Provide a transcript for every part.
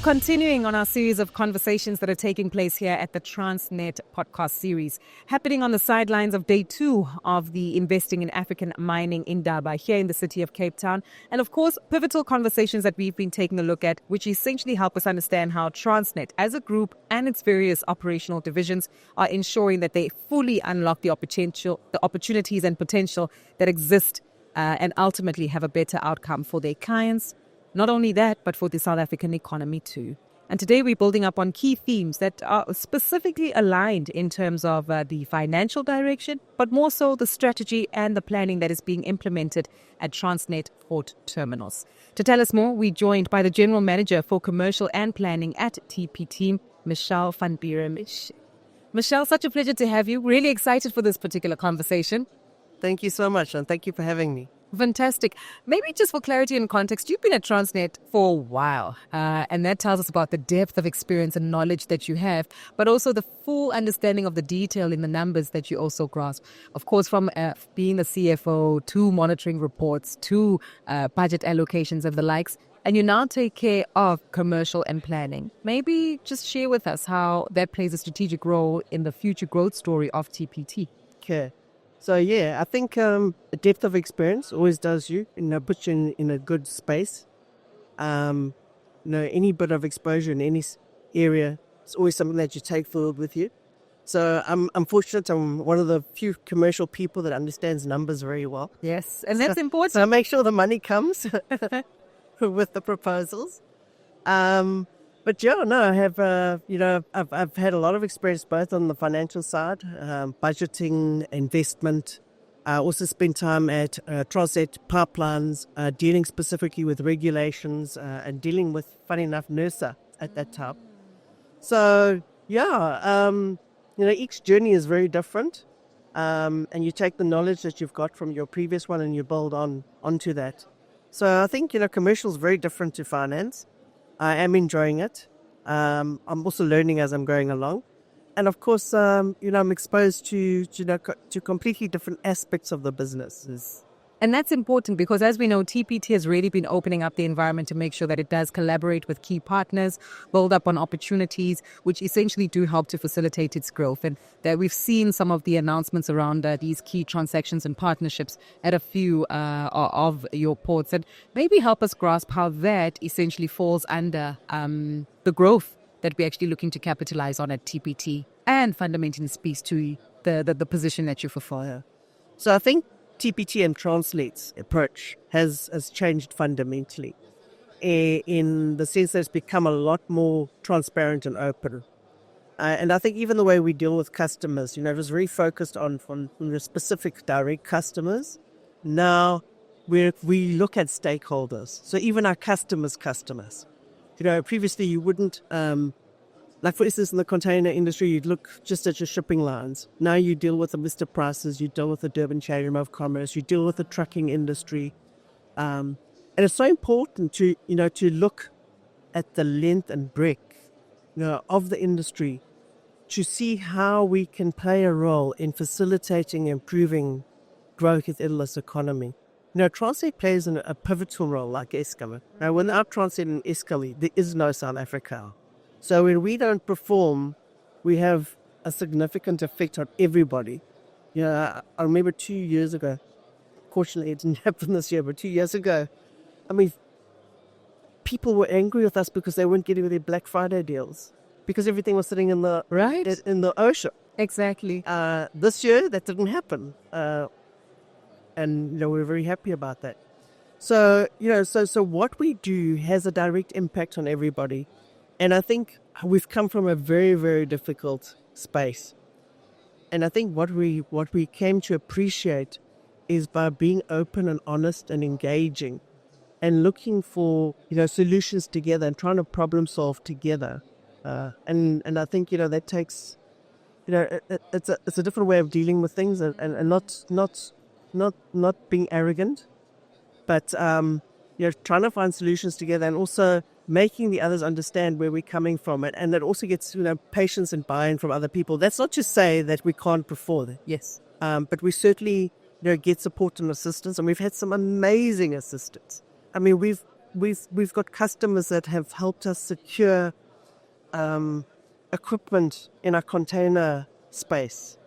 continuing on our series of conversations that are taking place here at the Transnet podcast series, happening on the sidelines of day 2 of the Investing in African Mining Indaba here in the city of Cape Town. And of course, pivotal conversations that we've been taking a look at, which essentially help us understand how Transnet as a group and its various operational divisions are ensuring that they fully unlock the opportunities and potential that exist and ultimately have a better outcome for their clients. Not only that, but for the South African economy too. And today we're building up on key themes that are specifically aligned in terms of the financial direction, but more so the strategy and the planning that is being implemented at Transnet Port Terminals. To tell us more, we're joined by the General Manager for Commercial and Planning at TPT, Michelle van Buren-Schele. Michelle, such a pleasure to have you. Really excited for this particular conversation. Thank you so much, and thank you for having me. Fantastic. Maybe just for clarity and context, you've been at Transnet for a while, and that tells us about the depth of experience and knowledge that you have, but also the full understanding of the detail in the numbers that you also grasp. Of course, from being the CFO to monitoring reports to budget allocations and the likes, and you now take care of commercial and planning. Maybe just share with us how that plays a strategic role in the future growth story of TPT. Okay. So, I think the depth of experience always does puts you in a good space. Any bit of exposure in any area is always something that you take forward with you. So I'm fortunate. I'm one of the few commercial people that understands numbers very well. Yes, and that's important. So I make sure the money comes with the proposals. But I have, I've had a lot of experience both on the financial side, budgeting, investment. I also spent time at Transnet Pipelines, dealing specifically with regulations and dealing with, funny enough, NERSA at that time. So, each journey is very different. And you take the knowledge that you've got from your previous one and you build onto that. So I think, commercial is very different to finance. I am enjoying it. I'm also learning as I'm going along. And of course, I'm exposed to completely different aspects of the business. And that's important because, as we know, TPT has really been opening up the environment to make sure that it does collaborate with key partners, build up on opportunities, which essentially do help to facilitate its growth. And that we've seen some of the announcements around these key transactions and partnerships at a few of your ports. And maybe help us grasp how that essentially falls under the growth that we're actually looking to capitalize on at TPT and fundamentally speaks to the position that you fulfill. So I think TPT and Transnet's approach has changed fundamentally in the sense that it's become a lot more transparent and open. And I think even the way we deal with customers, it was very focused on the specific direct customers. Now we look at stakeholders. So even our customers. Previously you wouldn't, like for instance in the container industry, you'd look just at your shipping lines. Now you deal with the Mr. Prices, you deal with the Durban Chamber of Commerce, you deal with the trucking industry. And it's so important to look at the length and breadth, of the industry to see how we can play a role in facilitating and improving growth within this economy. Transnet plays a pivotal role like Eskom. Now, without Transnet and Eskom, there is no South Africa. So when we don't perform, we have a significant effect on everybody. I remember 2 years ago, fortunately it didn't happen this year, but 2 years ago, people were angry with us because they weren't getting their Black Friday deals because everything was sitting in the ocean. Exactly. This year, that didn't happen. And we're very happy about that. So what we do has a direct impact on everybody. And I think we've come from a very, very difficult space. And I think what we came to appreciate is by being open and honest and engaging and looking for, solutions together and trying to problem solve together. And I think, that takes, it's a different way of dealing with things and not being arrogant, but trying to find solutions together and also making the others understand where we're coming from, and that also gets patience and buy-in from other people. That's not to say that we can't perform. Yes, but we certainly get support and assistance, and we've had some amazing assistance. We've we've got customers that have helped us secure equipment in our container space.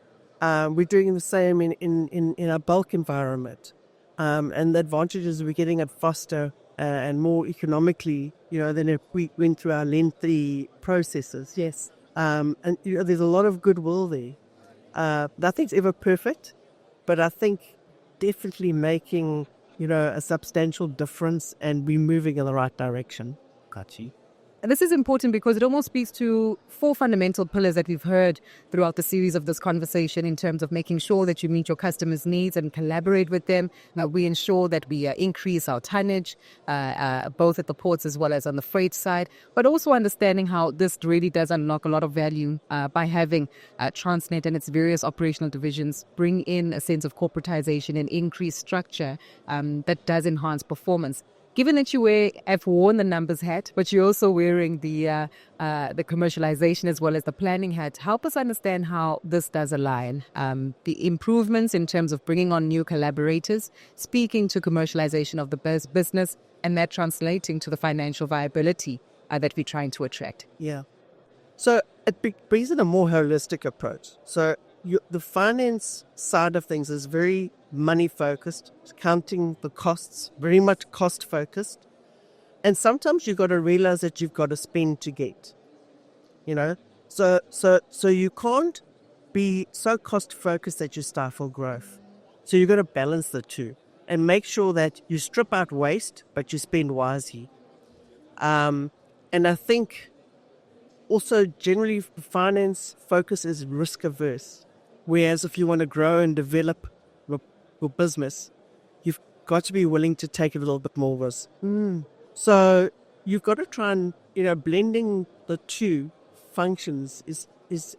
We're doing the same in our bulk environment. And the advantage is we're getting it faster and more economically, than if we went through our lengthy processes. Yes. And there's a lot of goodwill there. Nothing's ever perfect, but I think definitely making, a substantial difference, and we're moving in the right direction. Gotcha. And this is important because it almost speaks to 4 fundamental pillars that we've heard throughout the series of this conversation in terms of making sure that you meet your customers' needs and collaborate with them. We ensure that we increase our tonnage, both at the ports as well as on the freight side, but also understanding how this really does unlock a lot of value by having Transnet and its various operational divisions bring in a sense of corporatization and increased structure that does enhance performance. Given that you have worn the numbers hat, but you're also wearing the commercialization as well as the planning hat, help us understand how this does align. The improvements in terms of bringing on new collaborators, speaking to commercialization of the business, and that translating to the financial viability that we're trying to attract. Yeah. So it brings in a more holistic approach. So the finance side of things is very money focused, counting the costs, very much cost focused. And sometimes you've got to realize that you've got to spend to get, So you can't be so cost focused that you stifle growth. So you've got to balance the two and make sure that you strip out waste, but you spend wisely. And I think also generally finance focus is risk averse. Whereas if you want to grow and develop your business, you've got to be willing to take a little bit more risk. So you've got to try and, blending the two functions is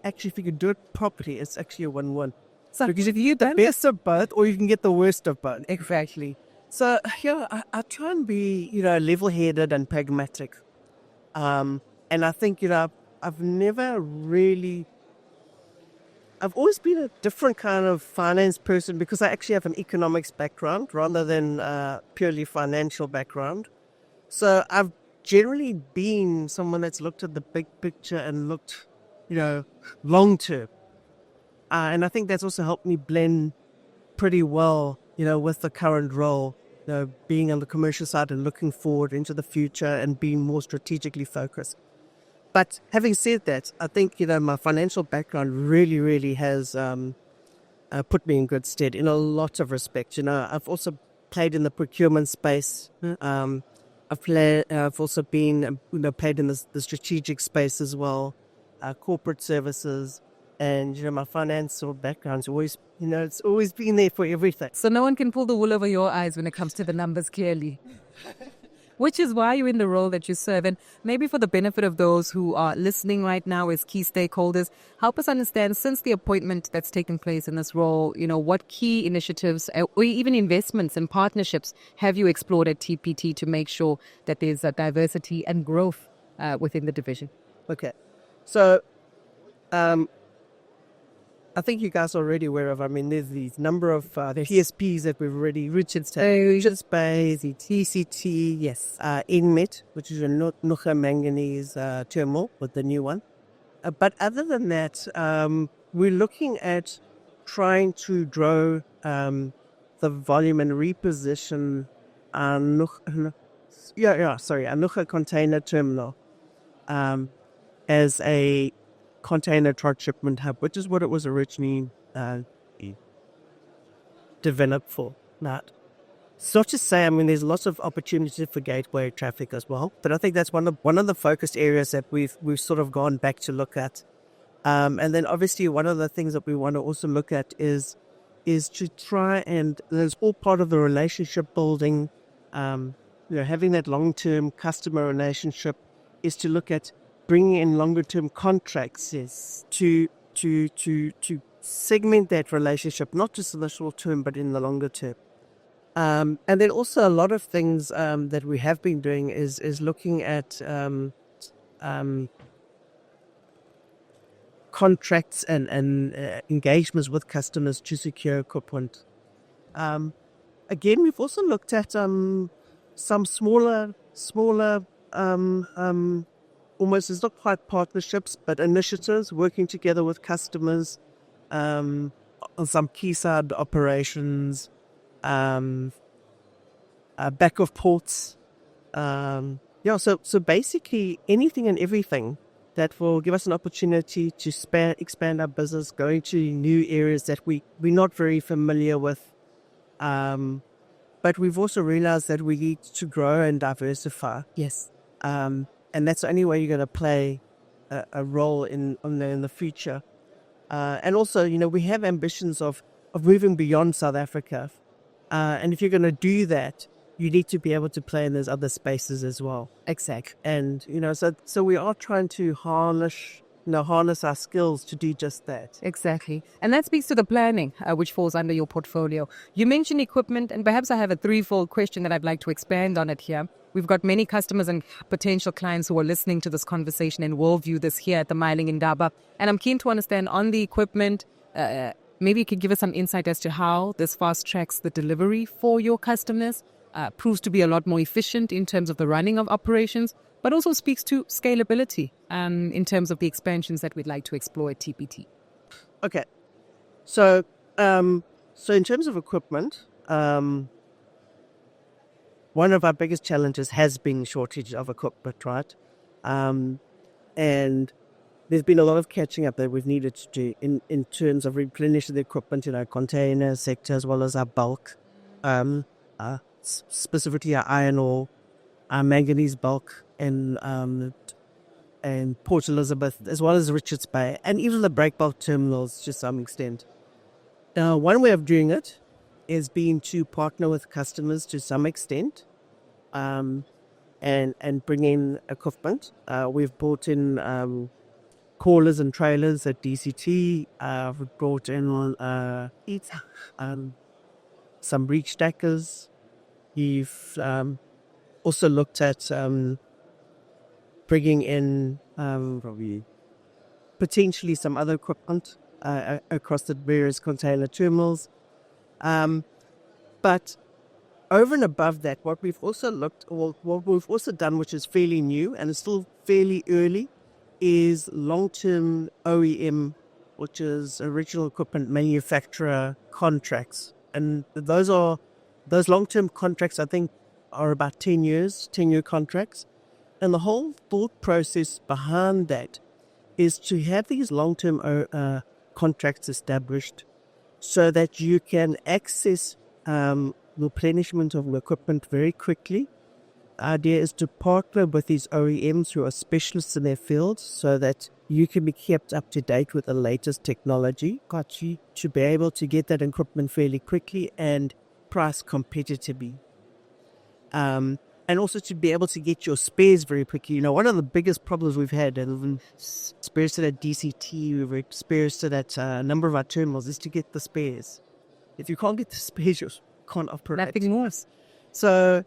actually, if you can do it properly, it's actually a win-win. So because if you get the best of both, or you can get the worst of both. Exactly. So, I try and be, level-headed and pragmatic. And I think, I've always been a different kind of finance person because I actually have an economics background rather than purely financial background. So I've generally been someone that's looked at the big picture and looked, long term. And I think that's also helped me blend pretty well, with the current role, being on the commercial side and looking forward into the future and being more strategically focused. But having said that, I think, my financial background really, really has put me in good stead in a lot of respects. I've also played in the procurement space. I've also been, played in the strategic space as well, corporate services. And, my financial background's always, it's always been there for everything. So no one can pull the wool over your eyes when it comes to the numbers, clearly. Which is why you're in the role that you serve. And maybe for the benefit of those who are listening right now as key stakeholders, help us understand, since the appointment that's taken place in this role, what key initiatives or even investments and partnerships have you explored at TPT to make sure that there's a diversity and growth within the division? Okay. So, I think you guys are already aware of, there's these number of PSPs that we've already, Richards Bay, the TCT, yes, Inmet, which is a Nucha manganese terminal with the new one. But other than that, we're looking at trying to grow the volume and reposition Nucha container terminal as a container transshipment hub, which is what it was originally developed for. Not so to say, there's lots of opportunity for gateway traffic as well, but I think that's one of the focused areas that we've sort of gone back to look at. And then obviously one of the things that we want to also look at is to try and, there's all part of the relationship building, having that long-term customer relationship, is to look at bringing in longer-term contracts, yes, to segment that relationship, not just in the short term, but in the longer term. And then also a lot of things that we have been doing is looking at contracts and engagements with customers to secure equipment. Again, we've also looked at some smaller smaller, almost, it's not quite partnerships, but initiatives, working together with customers on some quayside operations, back of ports. So basically anything and everything that will give us an opportunity to expand our business, going to new areas that we're not very familiar with. But we've also realized that we need to grow and diversify. Yes. And that's the only way you're going to play a role in the future. And also, we have ambitions of moving beyond South Africa. And if you're going to do that, you need to be able to play in those other spaces as well. Exactly. And, so we are trying to harness our skills to do just that. Exactly. And that speaks to the planning, which falls under your portfolio. You mentioned equipment, and perhaps I have a threefold question that I'd like to expand on it here. We've got many customers and potential clients who are listening to this conversation and will view this here at the Mining Indaba. And I'm keen to understand on the equipment, maybe you could give us some insight as to how this fast tracks the delivery for your customers, proves to be a lot more efficient in terms of the running of operations, but also speaks to scalability in terms of the expansions that we'd like to explore at TPT. Okay. So in terms of equipment, one of our biggest challenges has been shortage of equipment, right? And there's been a lot of catching up that we've needed to do in terms of replenishing the equipment in our container sector as well as our bulk, specifically our iron ore, our manganese bulk, and Port Elizabeth, as well as Richards Bay, and even the break bulk terminals to some extent. Now, one way of doing it is being to partner with customers to some extent, and bring in equipment. We've brought in callers and trailers at DCT. We've brought in some reach stackers. We've also looked at bringing in probably potentially some other equipment across the various container terminals. But over and above that, what we've also done, which is fairly new and is still fairly early, is long-term OEM, which is original equipment manufacturer contracts. And those long-term contracts, I think, are about 10-year contracts. And the whole thought process behind that is to have these long-term contracts established so that you can access replenishment of equipment very quickly. The idea is to partner with these OEMs who are specialists in their field so that you can be kept up to date with the latest technology, to be able to get that equipment fairly quickly and price competitively. And also to be able to get your spares very quickly. One of the biggest problems we've had, and we've experienced it at DCT, we've experienced it at a number of our terminals, is to get the spares. If you can't get the spares, you can't operate. Nothing worse. So,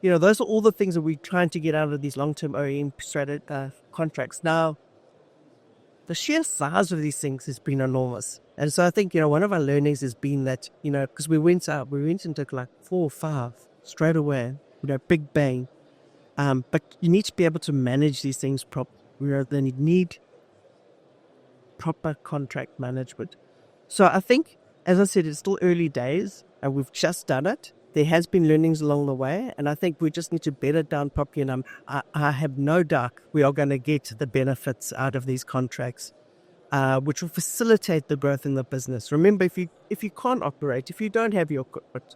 those are all the things that we're trying to get out of these long-term OEM contracts. Now, the sheer size of these things has been enormous. And so I think, one of our learnings has been that, because we went into like 4 or 5 straight away, big bang. But you need to be able to manage these things properly. They need proper contract management. So I think, as I said, it's still early days, and we've just done it. There has been learnings along the way, and I think we just need to bed it down properly. And I have no doubt we are going to get the benefits out of these contracts, which will facilitate the growth in the business. Remember, if you can't operate, if you don't have your equipment,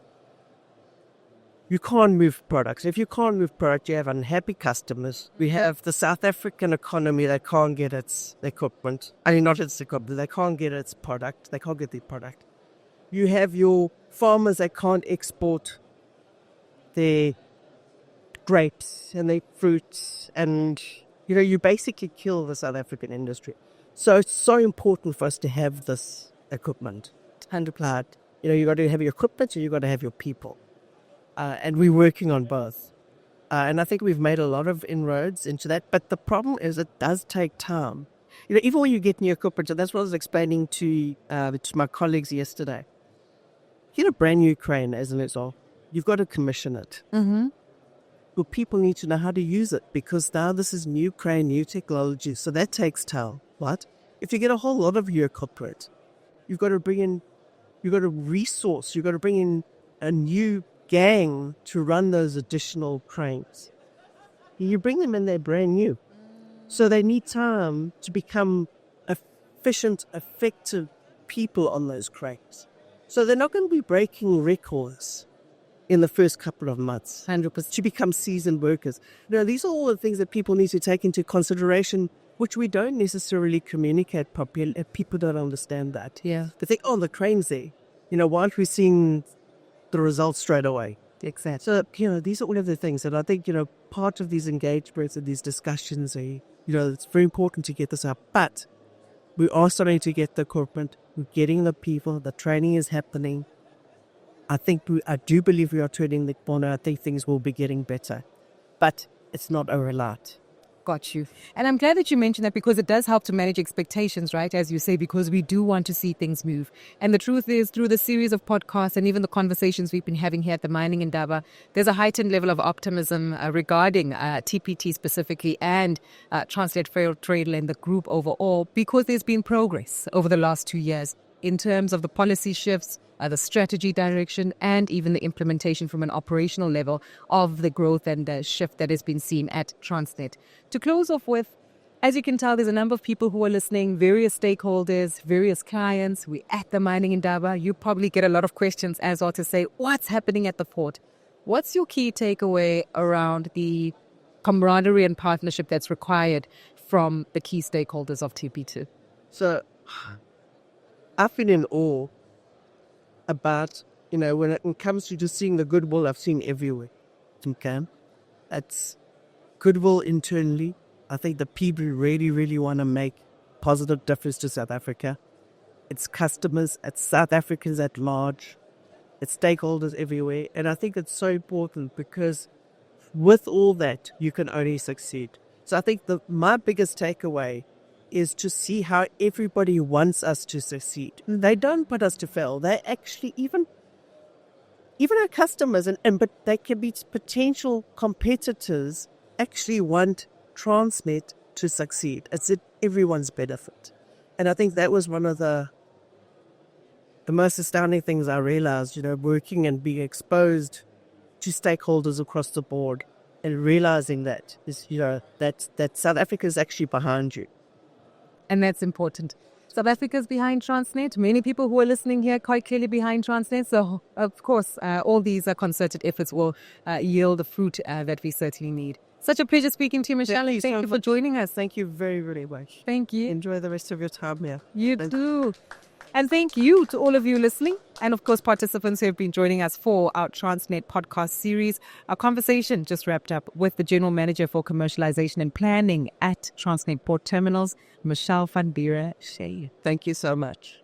you can't move products. If you can't move product, you have unhappy customers. We have the South African economy that can't get its equipment. I mean, not its equipment. They can't get its product. They can't get their product. You have your farmers that can't export their grapes and their fruits. And, you basically kill the South African industry. So it's so important for us to have this equipment. 100%. You got to have your equipment and you got to have your people. And we're working on both. And I think we've made a lot of inroads into that. But the problem is it does take time. Even when you get new equipment, and that's what I was explaining to my colleagues yesterday. Get a brand new crane, as an example. You've got to commission it. Mm-hmm. Well, people need to know how to use it because now this is new crane, new technology. So that takes time, right? If you get a whole lot of your equipment, you've got to resource, you've got to bring in a new gang to run those additional cranes. You bring them in, they're brand new. So they need time to become efficient, effective people on those cranes. So they're not going to be breaking records in the first couple of months. 100%. To become seasoned workers. These are all the things that people need to take into consideration, which we don't necessarily communicate properly. People don't understand that. Yeah. They think, the crane's there. Why aren't we seeing the results straight away? Exactly. So, these are all of the things that I think, part of these engagements and these discussions are, it's very important to get this up. But we are starting to get the equipment, we're getting the people, the training is happening. I do believe we are turning the corner. I think things will be getting better. But it's not overnight. Got you. And I'm glad that you mentioned that because it does help to manage expectations, right? As you say, because we do want to see things move. And the truth is, through the series of podcasts and even the conversations we've been having here at the Mining Indaba, there's a heightened level of optimism regarding TPT specifically and Transnet Fair Trade Lane, the group overall, because there's been progress over the last 2 years in terms of the policy shifts, the strategy direction, and even the implementation from an operational level of the growth and shift that has been seen at Transnet. To close off with, as you can tell, there's a number of people who are listening, various stakeholders, various clients. We're at the Mining Indaba. You probably get a lot of questions as well to say, what's happening at the port? What's your key takeaway around the camaraderie and partnership that's required from the key stakeholders of TP2? So I've been in awe about, when it comes to just seeing the goodwill I've seen everywhere. Okay? It's goodwill internally. I think the people really, really want to make positive difference to South Africa. It's customers, it's South Africans at large, it's stakeholders everywhere. And I think it's so important because with all that, you can only succeed. So I think my biggest takeaway is to see how everybody wants us to succeed. They don't want us to fail. They actually, even our customers, but they can be potential competitors, actually want Transnet to succeed. It's at everyone's benefit. And I think that was one of the most astounding things I realized, working and being exposed to stakeholders across the board and realizing that is, that South Africa is actually behind you. And that's important. South Africa's behind Transnet. Many people who are listening here quite clearly behind Transnet. So, of course, all these concerted efforts will yield the fruit that we certainly need. Such a pleasure speaking to you, Michelle. Thank you for joining us. Thank you very, very much. Thank you. Enjoy the rest of your time here. You too. And thank you to all of you listening and, of course, participants who have been joining us for our Transnet podcast series. Our conversation just wrapped up with the General Manager for Commercialization and Planning at Transnet Port Terminals, Michelle van Buren-Schele. Thank you so much.